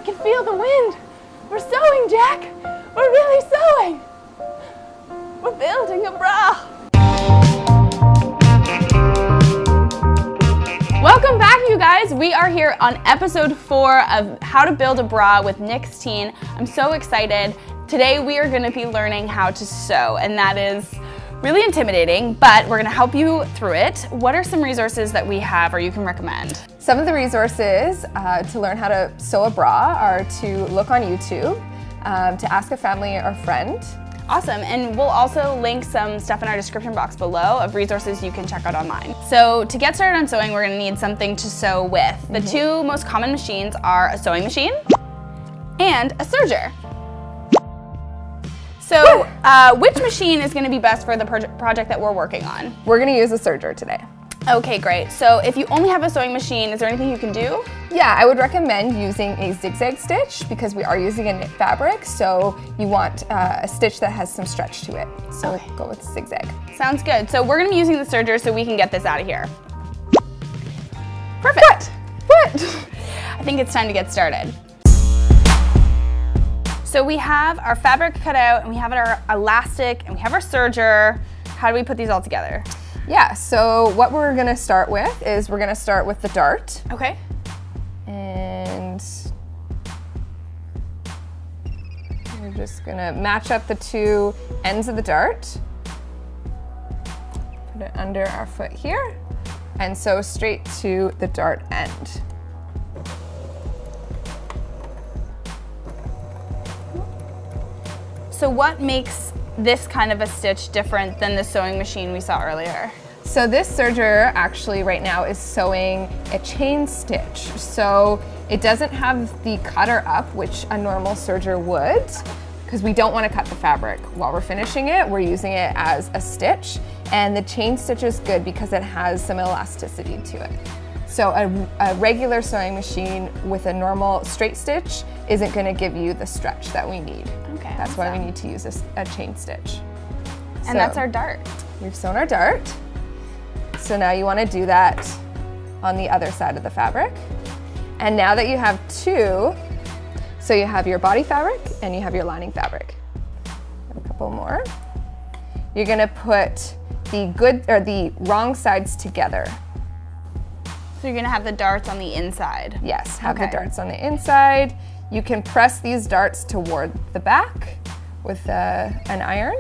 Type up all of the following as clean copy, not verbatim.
can feel the wind. We're sewing, Jack. We're really sewing. We're building a bra. Welcome back, you guys. We are here on episode 4 of How to Build a Bra with Nick's teen. I'm so excited. Today we are going to be learning how to sew, and that is really intimidating, but we're going to help you through it. What are some resources that we have or you can recommend? Some of the resources to learn how to sew a bra are to look on YouTube, to ask a family or friend. Awesome, and we'll also link some stuff in our description box below of resources you can check out online. So to get started on sewing, we're gonna need something to sew with. The two most common machines are a sewing machine and a serger. So which machine is gonna be best for the project that we're working on? We're gonna use a serger today. Okay, great. So if you only have a sewing machine, is there anything you can do? Yeah, I would recommend using a zigzag stitch because we are using a knit fabric, so you want a stitch that has some stretch to it. So go with zigzag. Sounds good. So we're gonna be using the serger so we can get this out of here. Perfect. What? I think it's time to get started. So we have our fabric cut out and we have our elastic and we have our serger. How do we put these all together? Yeah, so what we're gonna start with is we're gonna start with the dart. Okay. And we're just gonna match up the two ends of the dart. Put it under our foot here and sew straight to the dart end. So what makes this kind of a stitch different than the sewing machine we saw earlier? So this serger actually right now is sewing a chain stitch. So it doesn't have the cutter up, which a normal serger would, because we don't want to cut the fabric while we're finishing it. We're using it as a stitch, and the chain stitch is good because it has some elasticity to it. So a regular sewing machine with a normal straight stitch isn't going to give you the stretch that we need. Okay. That's why we need to use a chain stitch. And that's our dart. We've sewn our dart. So now you want to do that on the other side of the fabric. And now that you have two, so you have your body fabric and you have your lining fabric. A couple more. You're going to put the wrong sides together. So you're gonna have the darts on the inside? Yes, have the darts on the inside. You can press these darts toward the back with an iron.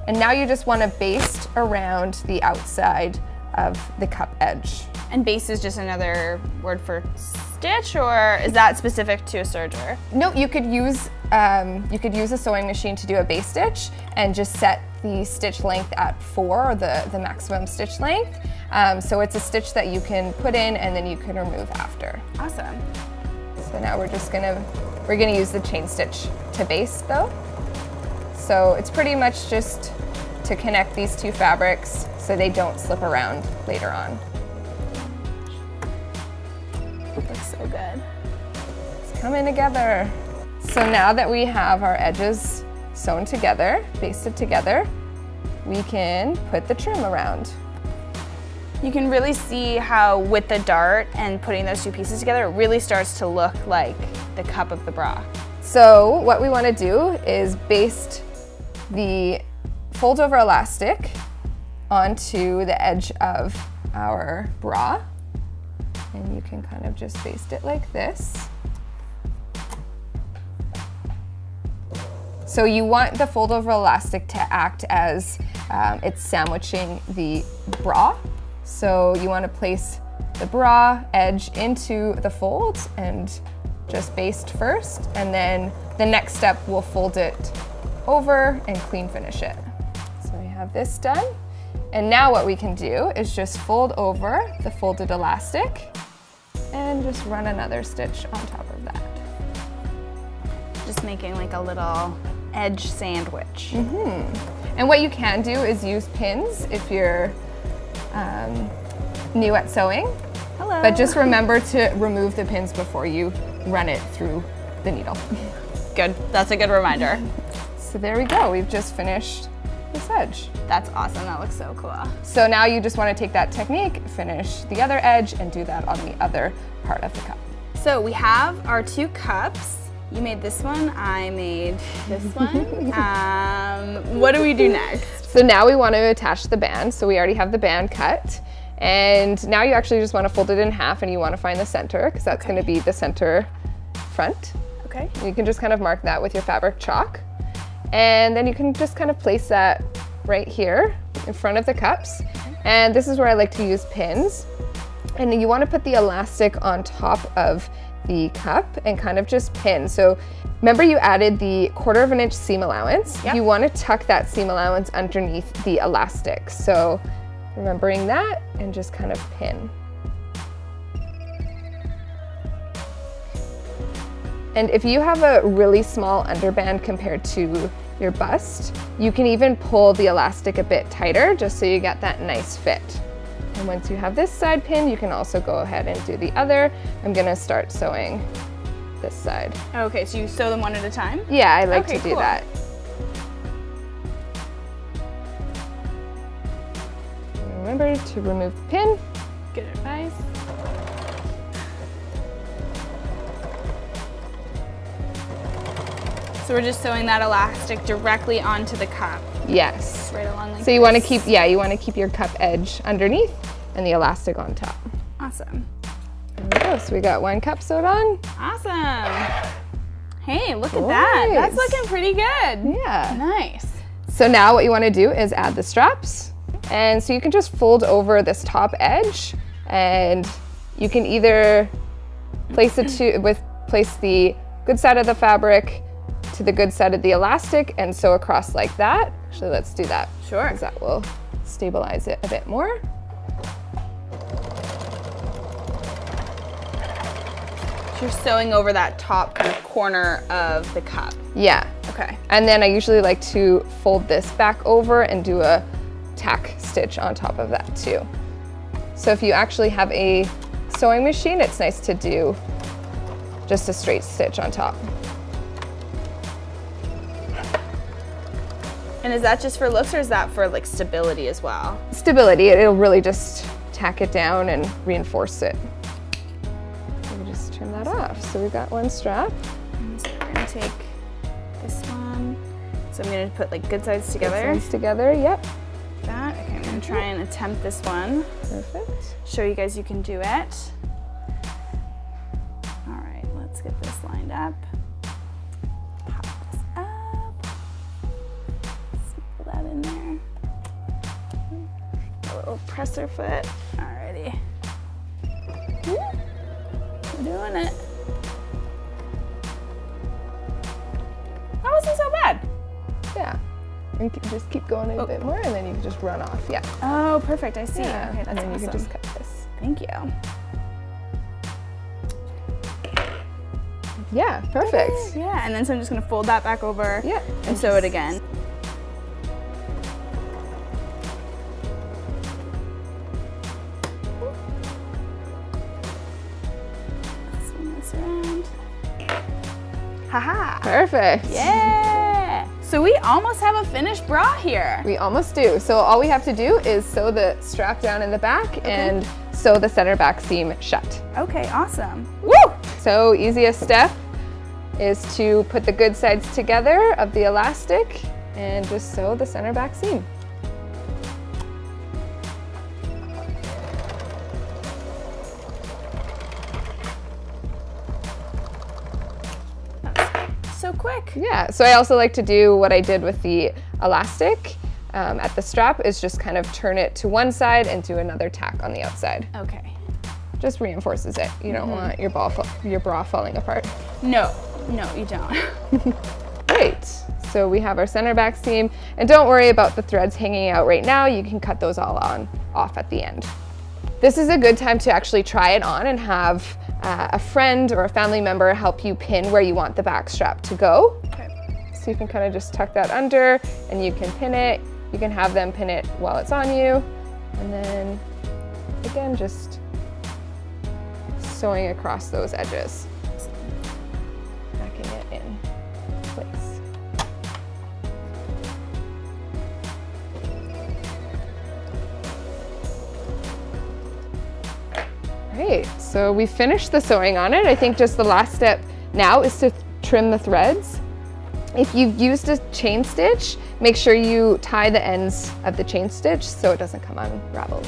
And now you just wanna baste around the outside of the cup edge. And baste is just another word for stitch, or is that specific to a serger? No, you could use a sewing machine to do a base stitch and just set the stitch length at 4, or the maximum stitch length. So it's a stitch that you can put in and then you can remove after. Awesome. So now we're gonna use the chain stitch to baste though. So it's pretty much just to connect these two fabrics so they don't slip around later on. It looks so good. It's coming together. So now that we have our edges sewn together, basted together, we can put the trim around. You can really see how with the dart and putting those two pieces together, it really starts to look like the cup of the bra. So what we want to do is baste the fold over elastic onto the edge of our bra. And you can kind of just baste it like this. So you want the fold over elastic to act as it's sandwiching the bra. So you want to place the bra edge into the fold and just baste first, and then the next step we'll fold it over and clean finish it. So we have this done. And now what we can do is just fold over the folded elastic and just run another stitch on top of that. Just making like a little edge sandwich. And what you can do is use pins if you're new at sewing. Hello. But just remember to remove the pins before you run it through the needle. Good, that's a good reminder. So there we go, we've just finished this edge. That's awesome, that looks so cool. So now you just want to take that technique, finish the other edge, and do that on the other part of the cup. So we have our 2 cups. You made this one, I made this one. What do we do next? So now we want to attach the band. So we already have the band cut. And now you actually just want to fold it in half, and you want to find the center, because that's going to be the center front. Okay. You can just kind of mark that with your fabric chalk. And then you can just kind of place that right here in front of the cups. And this is where I like to use pins. And you want to put the elastic on top of the cup and kind of just pin. So remember, you added the 1/4 inch seam allowance. Yep. You want to tuck that seam allowance underneath the elastic. So remembering that, and just kind of pin. And if you have a really small underband compared to your bust, you can even pull the elastic a bit tighter just so you get that nice fit. And once you have this side pinned, you can also go ahead and do the other. I'm gonna start sewing this side. Okay, so you sew them one at a time? Yeah, I like Okay, to do cool. that. Remember to remove the pin. Good advice. So we're just sewing that elastic directly onto the cup, Yes. right along like So you want to this. keep, you want to keep your cup edge underneath and the elastic on top. Awesome. There we go. So we got 1 cup sewed on. Awesome. Hey, look at that. That's Nice. looking pretty good. Yeah. Nice. So now what you want to do is add the straps. And so you can just fold over this top edge, and you can either place place the good side of the fabric to the good side of the elastic and sew across like that. Actually, let's do that. Sure. Because that will stabilize it a bit more. So you're sewing over that top kind of corner of the cup. Yeah. Okay. And then I usually like to fold this back over and do a tack stitch on top of that too. So if you actually have a sewing machine, it's nice to do just a straight stitch on top. And is that just for looks, or is that for like stability as well? Stability, it'll really just tack it down and reinforce it. So we just trim that off. So we've got 1 strap. And so we're gonna take this one. So I'm gonna put like good sides together. Sides together, yep. That. Okay, I'm gonna try and attempt this one. Perfect. Show you guys you can do it. All right, let's get this lined up. Pop this up. Snuggle that in there. A little presser foot. Alrighty. We're doing it. That wasn't so bad. Yeah. And just keep going a bit more, and then you can just run off. Yeah. Oh, perfect. I see. Yeah. Okay, that's and then you awesome. can just cut this. Thank you. Yeah, perfect. Yeah, and then so I'm just gonna fold that back over. Yeah. And sew it again. Swing this around. Haha. Perfect. Yeah. So we almost have a finished bra here. We almost do. So all we have to do is sew the strap down in the back and sew the center back seam shut. Okay, awesome. Woo! So easiest step is to put the good sides together of the elastic and just sew the center back seam. So quick. Yeah, so I also like to do what I did with the elastic at the strap, is just kind of turn it to one side and do another tack on the outside. Okay. Just reinforces it. You don't want your bra falling apart. No, you don't. Great. So we have our center back seam, and don't worry about the threads hanging out right now. You can cut those all off at the end. This is a good time to actually try it on and have a friend or a family member help you pin where you want the back strap to go. Okay. So you can kind of just tuck that under and you can pin it. You can have them pin it while it's on you. And then again, just sewing across those edges. Backing it in place. Great. right, so we finished the sewing on it. I think just the last step now is to trim the threads. If you've used a chain stitch, make sure you tie the ends of the chain stitch so it doesn't come unraveled.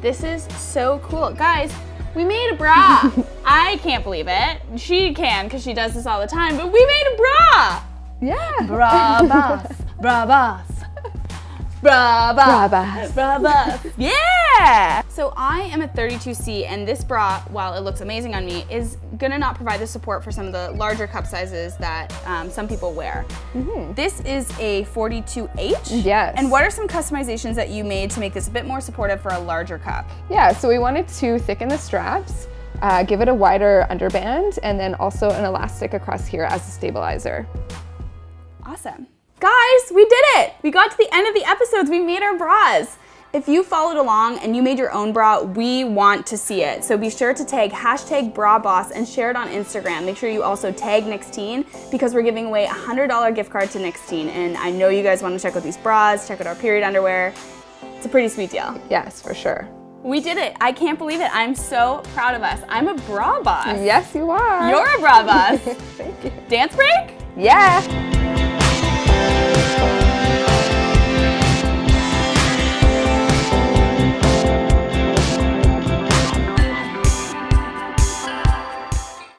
This is so cool. Guys, we made a bra. I can't believe it. She can because she does this all the time, but we made a bra. Yeah. Bra boss, bra boss. Bra boss, bra boss. Yeah! So I am a 32C, and this bra, while it looks amazing on me, is gonna not provide the support for some of the larger cup sizes that some people wear. This is a 42H? Yes. And what are some customizations that you made to make this a bit more supportive for a larger cup? Yeah, so we wanted to thicken the straps, give it a wider underband, and then also an elastic across here as a stabilizer. Awesome. Guys, we did it! We got to the end of the episodes. We made our bras. If you followed along and you made your own bra, we want to see it. So be sure to tag #BraBoss and share it on Instagram. Make sure you also tag Nixteen because we're giving away a $100 gift card to Nixteen. And I know you guys want to check out these bras, check out our period underwear. It's a pretty sweet deal. Yes, for sure. We did it. I can't believe it. I'm so proud of us. I'm a bra boss. Yes, you are. You're a bra boss. Thank you. Dance break? Yeah.